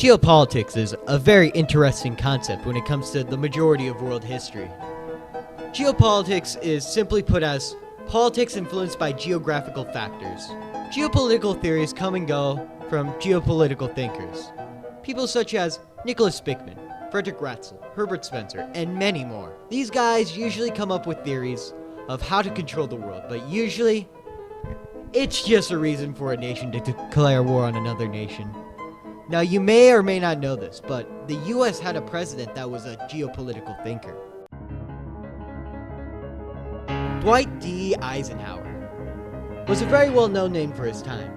Geopolitics is a very interesting concept when it comes to the majority of world history. Geopolitics is simply put as politics influenced by geographical factors. Geopolitical theories come and go from geopolitical thinkers. People such as Nicholas Bickman, Frederick Ratzel, Herbert Spencer, and many more. These guys usually come up with theories of how to control the world, but usually it's just a reason for a nation to declare war on another nation. Now, you may or may not know this, but the US had a president that was a geopolitical thinker. Dwight D. Eisenhower was a very well-known name for his time,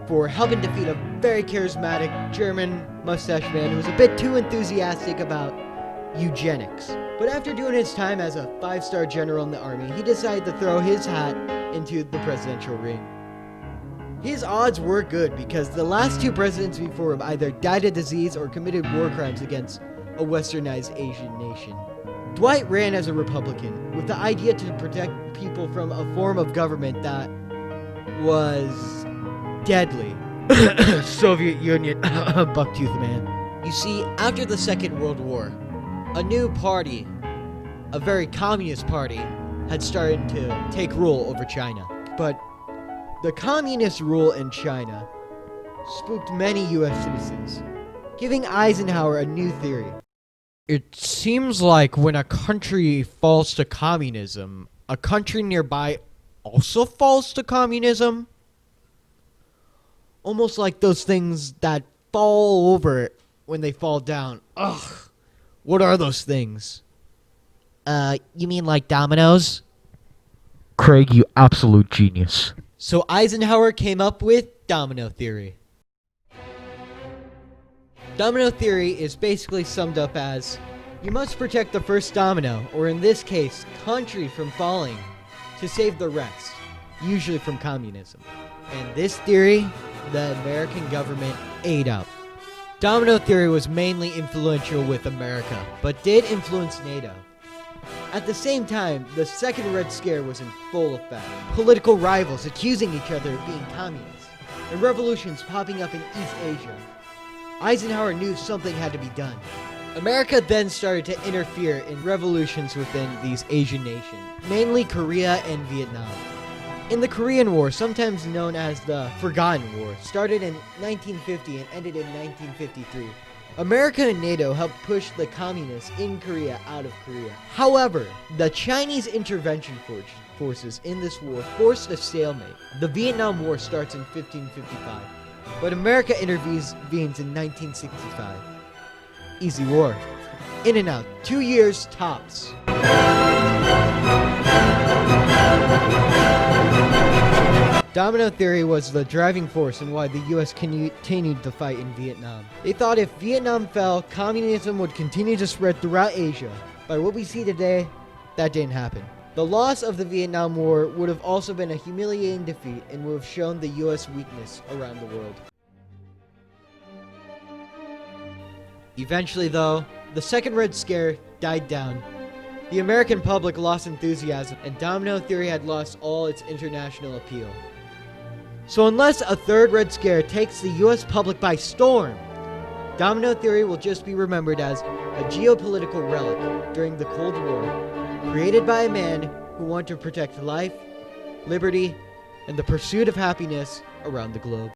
for helping defeat a very charismatic German mustache man who was a bit too enthusiastic about eugenics. But after doing his time as a 5-star general in the army, he decided to throw his hat into the presidential ring. His odds were good because the last two presidents before him either died of disease or committed war crimes against a westernized Asian nation. Dwight ran as a Republican with the idea to protect people from a form of government that was deadly. Soviet Union, bucktooth man. You see, after the Second World War, a new party, a very communist party, had started to take rule over China. But the communist rule in China spooked many US citizens, giving Eisenhower a new theory. It seems like when a country falls to communism, a country nearby also falls to communism. Almost like those things that fall over when they fall down. Ugh. What are those things? You mean like dominoes? Craig, you absolute genius. So Eisenhower came up with Domino Theory. Domino Theory is basically summed up as, you must protect the first domino, or in this case, country, from falling to save the rest, usually from communism. And this theory, the American government ate up. Domino Theory was mainly influential with America, but did influence NATO. At the same time, the Second Red Scare was in full effect. Political rivals accusing each other of being communists, and revolutions popping up in East Asia. Eisenhower knew something had to be done. America then started to interfere in revolutions within these Asian nations, mainly Korea and Vietnam. In the Korean War, sometimes known as the Forgotten War, started in 1950 and ended in 1953. America and NATO helped push the communists in Korea out of Korea. However, the Chinese intervention forces in this war forced a stalemate. The Vietnam War starts in 1555, but America intervenes in 1965. Easy war. In and out. 2 years tops. Domino Theory was the driving force in why the US continued to fight in Vietnam. They thought if Vietnam fell, communism would continue to spread throughout Asia. By what we see today, that didn't happen. The loss of the Vietnam War would have also been a humiliating defeat and would have shown the US weakness around the world. Eventually, though, the Second Red Scare died down. The American public lost enthusiasm, and Domino Theory had lost all its international appeal. So unless a third Red Scare takes the US public by storm, Domino Theory will just be remembered as a geopolitical relic during the Cold War, created by a man who wanted to protect life, liberty, and the pursuit of happiness around the globe.